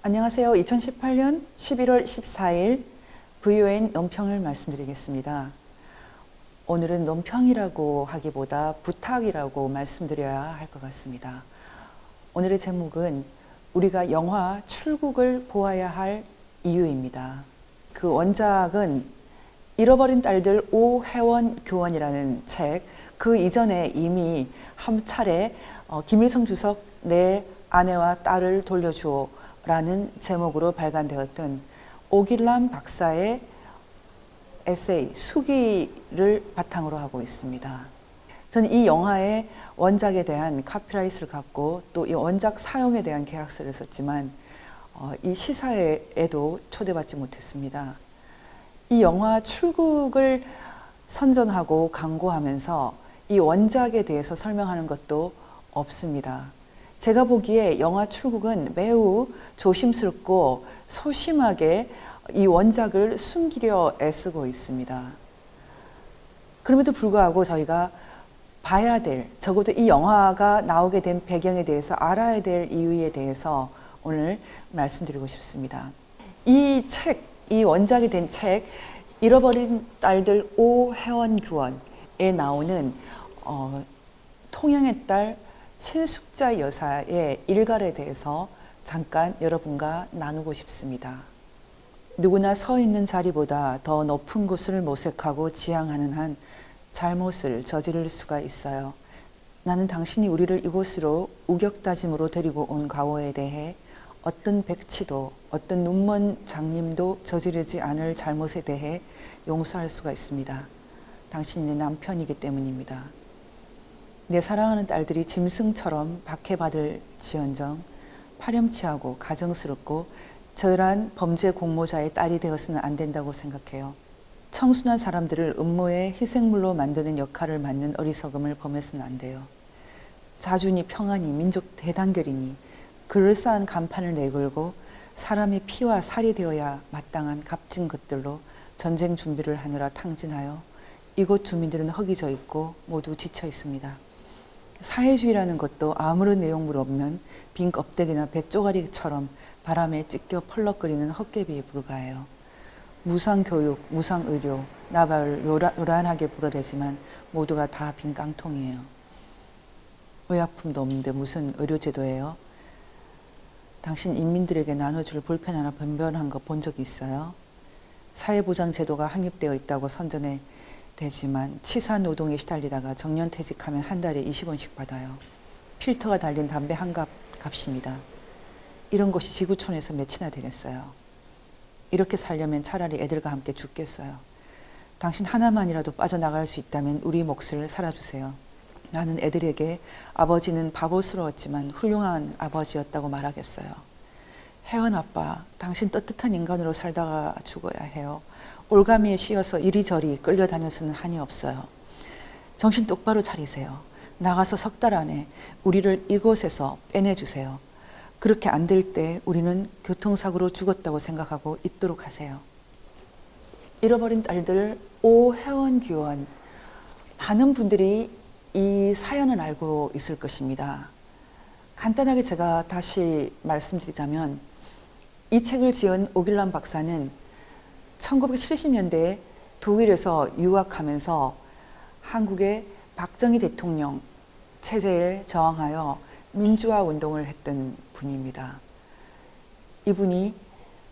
안녕하세요. 2018년 11월 14일 VON 논평을 말씀드리겠습니다. 오늘은 논평이라고 하기보다 부탁이라고 말씀드려야 할 것 같습니다. 오늘의 제목은 우리가 영화 출국을 보아야 할 이유입니다. 그 원작은 잃어버린 딸들 오혜원 교원이라는 책, 그 이전에 이미 한 차례 김일성 주석 내 아내와 딸을 돌려주오 라는 제목으로 발간되었던 오길남 박사의 에세이 수기를 바탕으로 하고 있습니다. 저는 이 영화의 원작에 대한 카피라이트를 갖고 또 이 원작 사용에 대한 계약서를 썼지만 이 시사회에도 초대받지 못했습니다. 이 영화 출국을 선전하고 강구하면서 이 원작에 대해서 설명하는 것도 없습니다. 제가 보기에 영화 출국은 매우 조심스럽고 소심하게 이 원작을 숨기려 애쓰고 있습니다. 그럼에도 불구하고 저희가 봐야 될, 적어도 이 영화가 나오게 된 배경에 대해서 알아야 될 이유에 대해서 오늘 말씀드리고 싶습니다. 이 책, 이 원작이 된 책, 잃어버린 딸들 오혜원 교원에 나오는 통영의 딸 신숙자 여사의 일갈에 대해서 잠깐 여러분과 나누고 싶습니다. 누구나 서 있는 자리보다 더 높은 곳을 모색하고 지향하는 한 잘못을 저지를 수가 있어요. 나는 당신이 우리를 이곳으로 우격다짐으로 데리고 온 과거에 대해 어떤 백치도 어떤 눈먼 장님도 저지르지 않을 잘못에 대해 용서할 수가 있습니다. 당신이 내 남편이기 때문입니다. 내 사랑하는 딸들이 짐승처럼 박해받을 지언정 파렴치하고 가정스럽고 저열한 범죄 공모자의 딸이 되어서는 안 된다고 생각해요. 청순한 사람들을 음모의 희생물로 만드는 역할을 맡는 어리석음을 범해서는 안 돼요. 자주니 평안이 민족 대단결이니 그럴싸한 간판을 내걸고 사람의 피와 살이 되어야 마땅한 값진 것들로 전쟁 준비를 하느라 탕진하여 이곳 주민들은 허기져 있고 모두 지쳐 있습니다. 사회주의라는 것도 아무런 내용물 없는 빈 껍데기나 뱃조가리처럼 바람에 찢겨 펄럭거리는 헛개비에 불과해요. 무상교육, 무상의료, 나발 요란하게 불어대지만 모두가 다 빈 깡통이에요. 의약품도 없는데 무슨 의료제도예요? 당신 인민들에게 나눠줄 볼펜 하나 변변한 거 본 적 있어요? 사회보장제도가 확립되어 있다고 선전해 되지만 치사 노동에 시달리다가 정년퇴직하면 한 달에 20원씩 받아요. 필터가 달린 담배 한 갑 값입니다. 이런 곳이 지구촌에서 몇이나 되겠어요. 이렇게 살려면 차라리 애들과 함께 죽겠어요. 당신 하나만이라도 빠져나갈 수 있다면 우리 몫을 살아주세요. 나는 애들에게 아버지는 바보스러웠지만 훌륭한 아버지였다고 말하겠어요. 혜원 아빠, 당신 떳떳한 인간으로 살다가 죽어야 해요. 올가미에 씌어서 이리저리 끌려다녀서는 한이 없어요. 정신 똑바로 차리세요. 나가서 석 달 안에 우리를 이곳에서 빼내주세요. 그렇게 안 될 때 우리는 교통사고로 죽었다고 생각하고 있도록 하세요. 잃어버린 딸들 오혜원 교원, 많은 분들이 이 사연을 알고 있을 것입니다. 간단하게 제가 다시 말씀드리자면 이 책을 지은 오길남 박사는 1970년대에 독일에서 유학하면서 한국의 박정희 대통령 체제에 저항하여 민주화 운동을 했던 분입니다. 이분이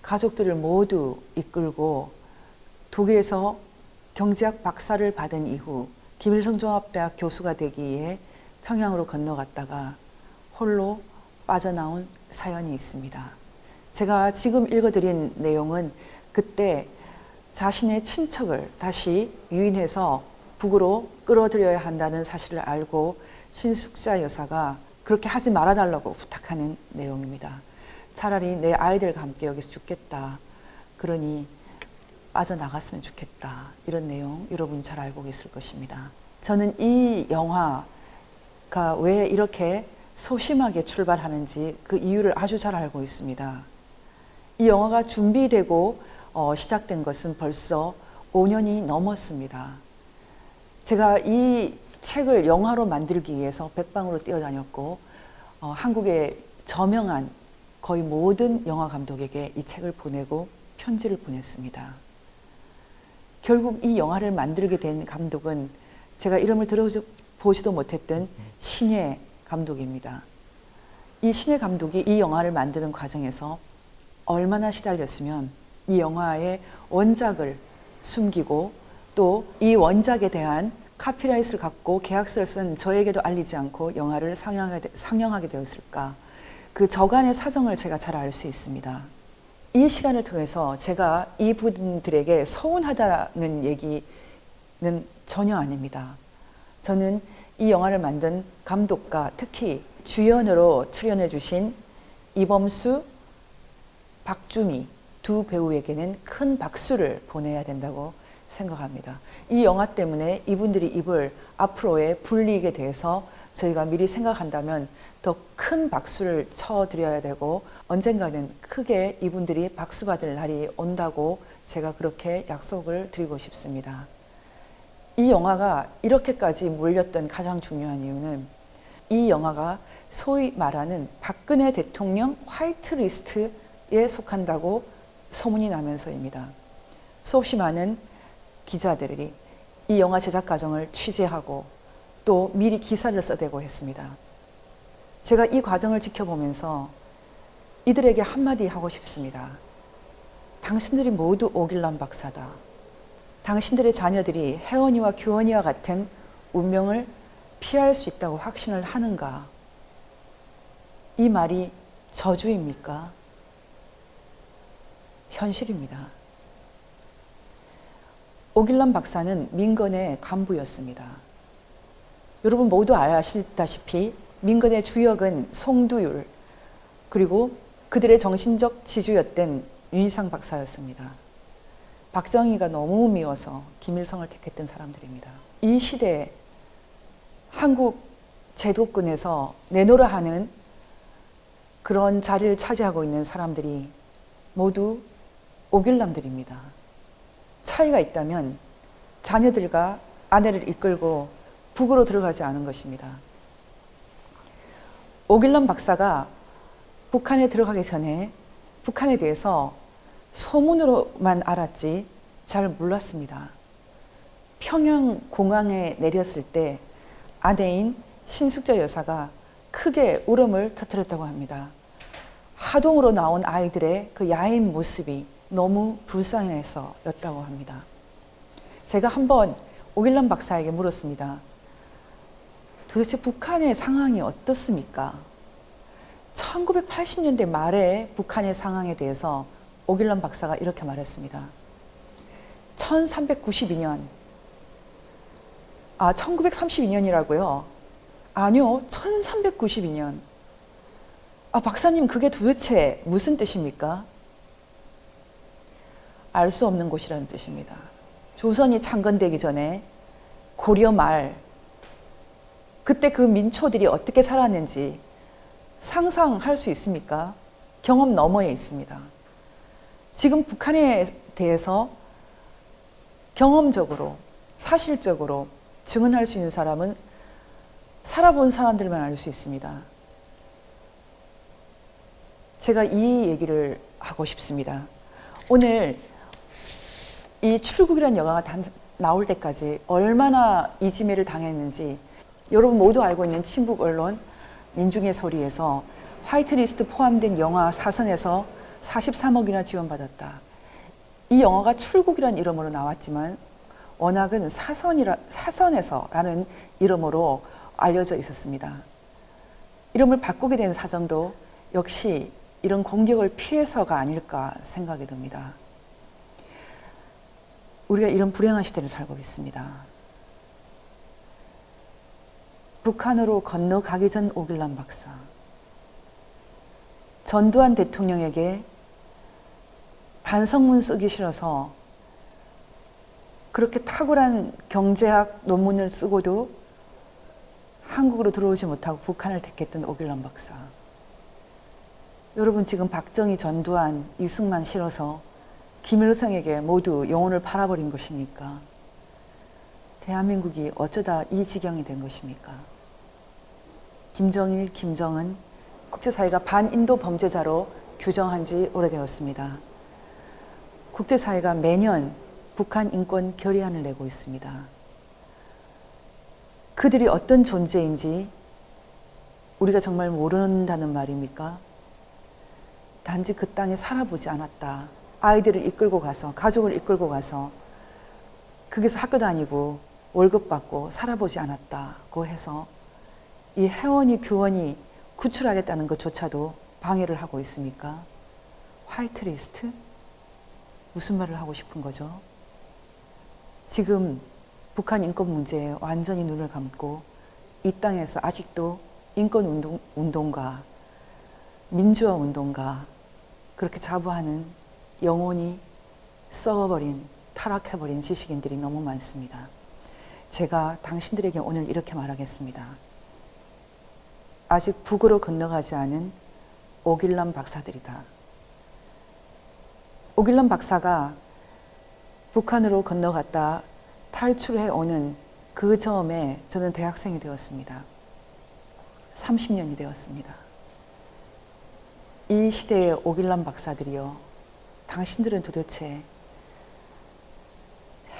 가족들을 모두 이끌고 독일에서 경제학 박사를 받은 이후 김일성 종합대학 교수가 되기 위해 평양으로 건너갔다가 홀로 빠져나온 사연이 있습니다. 제가 지금 읽어드린 내용은 그때 자신의 친척을 다시 유인해서 북으로 끌어들여야 한다는 사실을 알고 신숙자 여사가 그렇게 하지 말아달라고 부탁하는 내용입니다. 차라리 내 아이들과 함께 여기서 죽겠다. 그러니 빠져나갔으면 좋겠다. 이런 내용 여러분 잘 알고 계실 것입니다. 저는 이 영화가 왜 이렇게 소심하게 출발하는지 그 이유를 아주 잘 알고 있습니다. 이 영화가 준비되고 시작된 것은 벌써 5년이 넘었습니다. 제가 이 책을 영화로 만들기 위해서 백방으로 뛰어다녔고 한국의 저명한 거의 모든 영화 감독에게 이 책을 보내고 편지를 보냈습니다. 결국 이 영화를 만들게 된 감독은 제가 이름을 들어보지도 못했던 신예 감독입니다. 이 신예 감독이 이 영화를 만드는 과정에서 얼마나 시달렸으면 이 영화의 원작을 숨기고 또 이 원작에 대한 카피라이트를 갖고 계약서를 쓴 저에게도 알리지 않고 영화를 상영하게 되었을까. 그 저간의 사정을 제가 잘 알 수 있습니다. 이 시간을 통해서 제가 이분들에게 서운하다는 얘기는 전혀 아닙니다. 저는 이 영화를 만든 감독과 특히 주연으로 출연해 주신 이범수, 박주미 두 배우에게는 큰 박수를 보내야 된다고 생각합니다. 이 영화 때문에 이분들이 입을 앞으로의 불이익에 대해서 저희가 미리 생각한다면 더 큰 박수를 쳐드려야 되고 언젠가는 크게 이분들이 박수 받을 날이 온다고 제가 그렇게 약속을 드리고 싶습니다. 이 영화가 이렇게까지 몰렸던 가장 중요한 이유는 이 영화가 소위 말하는 박근혜 대통령 화이트리스트에 속한다고 소문이 나면서입니다. 수없이 많은 기자들이 이 영화 제작 과정을 취재하고 또 미리 기사를 써대고 했습니다. 제가 이 과정을 지켜보면서 이들에게 한마디 하고 싶습니다. 당신들이 모두 오길남 박사다. 당신들의 자녀들이 혜원이와 규원이와 같은 운명을 피할 수 있다고 확신을 하는가? 이 말이 저주입니까? 현실입니다. 오길남 박사는 민건의 간부였습니다. 여러분 모두 아시다시피 민건의 주역은 송두율 그리고 그들의 정신적 지주였던 윤희상 박사였습니다. 박정희가 너무 미워서 김일성을 택했던 사람들입니다. 이 시대에 한국 제도권에서 내노라 하는 그런 자리를 차지하고 있는 사람들이 모두 오길남들입니다. 차이가 있다면 자녀들과 아내를 이끌고 북으로 들어가지 않은 것입니다. 오길남 박사가 북한에 들어가기 전에 북한에 대해서 소문으로만 알았지 잘 몰랐습니다. 평양 공항에 내렸을 때 아내인 신숙자 여사가 크게 울음을 터뜨렸다고 합니다. 하동으로 나온 아이들의 그 야인 모습이 너무 불쌍해서였다고 합니다. 제가 한번 오길남 박사에게 물었습니다. 도대체 북한의 상황이 어떻습니까? 1980년대 말에 북한의 상황에 대해서 오길남 박사가 이렇게 말했습니다. 1932년, 1932년이라고요? 아니요, 1392년. 박사님, 그게 도대체 무슨 뜻입니까? 알 수 없는 곳이라는 뜻입니다. 조선이 창건되기 전에 고려 말, 그때 그 민초들이 어떻게 살았는지 상상할 수 있습니까? 경험 너머에 있습니다. 지금 북한에 대해서 경험적으로, 사실적으로 증언할 수 있는 사람은 살아본 사람들만 알 수 있습니다. 제가 이 얘기를 하고 싶습니다. 오늘 이 출국이라는 영화가 나올 때까지 얼마나 이지매를 당했는지 여러분 모두 알고 있는 친북 언론 민중의 소리에서 화이트리스트 포함된 영화 사선에서 43억이나 지원받았다. 이 영화가 출국이라는 이름으로 나왔지만 워낙은 사선에서라는 이름으로 알려져 있었습니다. 이름을 바꾸게 된 사정도 역시 이런 공격을 피해서가 아닐까 생각이 듭니다. 우리가 이런 불행한 시대를 살고 있습니다. 북한으로 건너가기 전 오길남 박사. 전두환 대통령에게 반성문 쓰기 싫어서 그렇게 탁월한 경제학 논문을 쓰고도 한국으로 들어오지 못하고 북한을 택했던 오길남 박사. 여러분 지금 박정희, 전두환, 이승만 싫어서 김일성에게 모두 영혼을 팔아버린 것입니까? 대한민국이 어쩌다 이 지경이 된 것입니까? 김정일, 김정은 국제사회가 반인도 범죄자로 규정한 지 오래되었습니다. 국제사회가 매년 북한 인권 결의안을 내고 있습니다. 그들이 어떤 존재인지 우리가 정말 모른다는 말입니까? 단지 그 땅에 살아보지 않았다. 아이들을 이끌고 가서, 가족을 이끌고 가서 거기서 학교 다니고 월급 받고 살아보지 않았다고 해서 이 회원이 교원이 구출하겠다는 것조차도 방해를 하고 있습니까? 화이트리스트? 무슨 말을 하고 싶은 거죠? 지금 북한 인권 문제에 완전히 눈을 감고 이 땅에서 아직도 인권 운동가, 민주화 운동가 그렇게 자부하는 영혼이 썩어버린, 타락해버린 지식인들이 너무 많습니다. 제가 당신들에게 오늘 이렇게 말하겠습니다. 아직 북으로 건너가지 않은 오길남 박사들이다. 오길남 박사가 북한으로 건너갔다 탈출해 오는 그 즈음에 저는 대학생이 되었습니다. 30년이 되었습니다. 이 시대의 오길남 박사들이요, 당신들은 도대체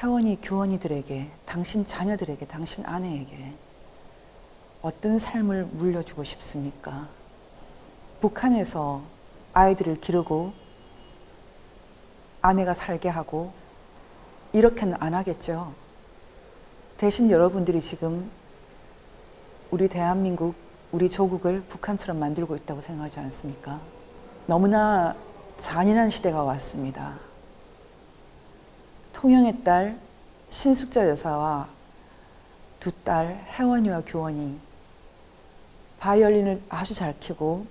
회원이 교원이들에게, 당신 자녀들에게, 당신 아내에게 어떤 삶을 물려주고 싶습니까? 북한에서 아이들을 기르고 아내가 살게 하고 이렇게는 안 하겠죠. 대신 여러분들이 지금 우리 대한민국, 우리 조국을 북한처럼 만들고 있다고 생각하지 않습니까? 너무나 잔인한 시대가 왔습니다. 통영의 딸 신숙자 여사와 두 딸 혜원이와 교원이 바이올린을 아주 잘 키고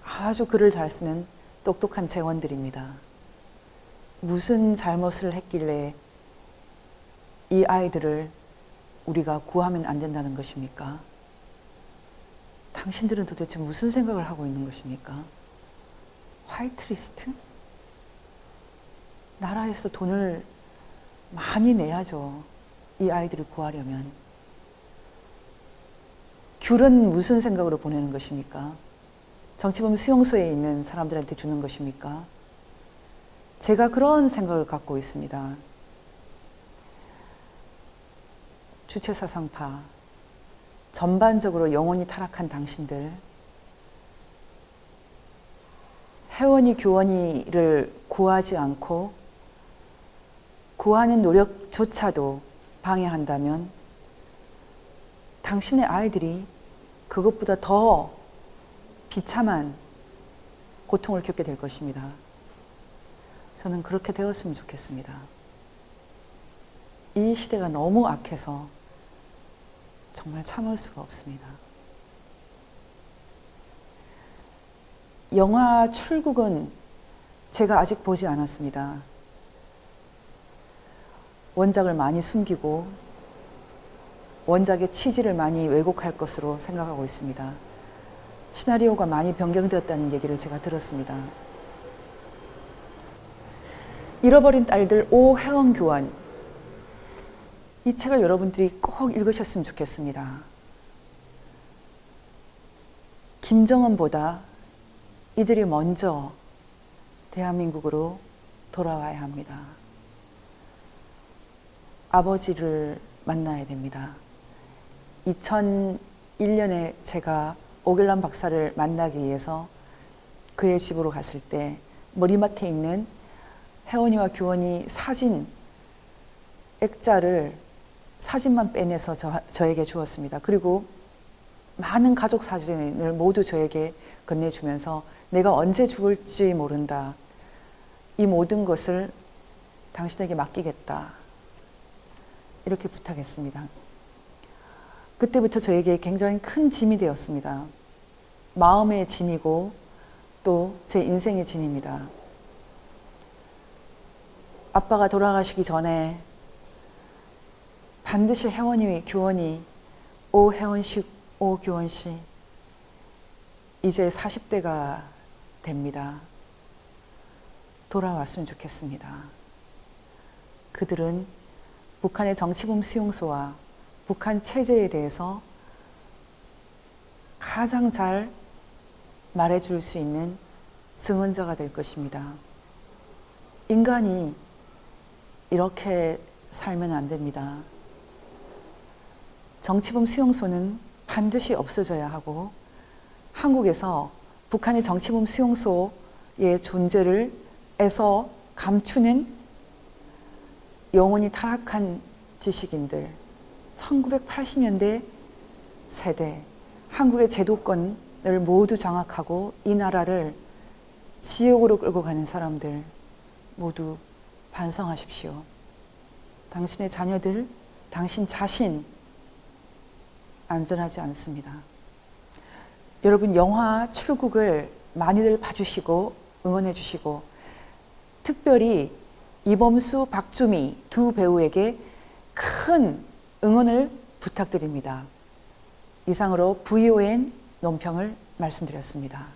아주 글을 잘 쓰는 똑똑한 재원들입니다. 무슨 잘못을 했길래 이 아이들을 우리가 구하면 안 된다는 것입니까? 당신들은 도대체 무슨 생각을 하고 있는 것입니까? 화이트리스트? 나라에서 돈을 많이 내야죠. 이 아이들을 구하려면. 귤은 무슨 생각으로 보내는 것입니까? 정치범 수용소에 있는 사람들한테 주는 것입니까? 제가 그런 생각을 갖고 있습니다. 주체사상파, 전반적으로 영혼이 타락한 당신들, 회원이 교원이를 구하지 않고 구하는 노력조차도 방해한다면 당신의 아이들이 그것보다 더 비참한 고통을 겪게 될 것입니다. 저는 그렇게 되었으면 좋겠습니다. 이 시대가 너무 악해서 정말 참을 수가 없습니다. 영화 출국은 제가 아직 보지 않았습니다. 원작을 많이 숨기고 원작의 취지를 많이 왜곡할 것으로 생각하고 있습니다. 시나리오가 많이 변경되었다는 얘기를 제가 들었습니다. 잃어버린 딸들 오회원 교원, 이 책을 여러분들이 꼭 읽으셨으면 좋겠습니다. 김정은보다 이들이 먼저 대한민국으로 돌아와야 합니다. 아버지를 만나야 됩니다. 2001년에 제가 오길남 박사를 만나기 위해서 그의 집으로 갔을 때 머리맡에 있는 혜원이와 교원이 사진 액자를 사진만 빼내서 저에게 주었습니다. 그리고 많은 가족 사진을 모두 저에게 건네주면서 내가 언제 죽을지 모른다. 이 모든 것을 당신에게 맡기겠다. 이렇게 부탁했습니다. 그때부터 저에게 굉장히 큰 짐이 되었습니다. 마음의 짐이고 또 제 인생의 짐입니다. 아빠가 돌아가시기 전에 반드시 혜원이, 교원이 오 혜원씨, 오 교원씨 이제 40대가 됩니다. 돌아왔으면 좋겠습니다. 그들은 북한의 정치범 수용소와 북한 체제에 대해서 가장 잘 말해줄 수 있는 증언자가 될 것입니다. 인간이 이렇게 살면 안 됩니다. 정치범 수용소는 반드시 없어져야 하고, 한국에서 북한의 정치범 수용소의 존재를 에서 감추는 영혼이 타락한 지식인들, 1980년대 세대, 한국의 제도권을 모두 장악하고 이 나라를 지옥으로 끌고 가는 사람들 모두 반성하십시오. 당신의 자녀들, 당신 자신 안전하지 않습니다. 여러분, 영화 출국을 많이들 봐주시고 응원해 주시고, 특별히 이범수, 박주미 두 배우에게 큰 응원을 부탁드립니다. 이상으로 VON 논평을 말씀드렸습니다.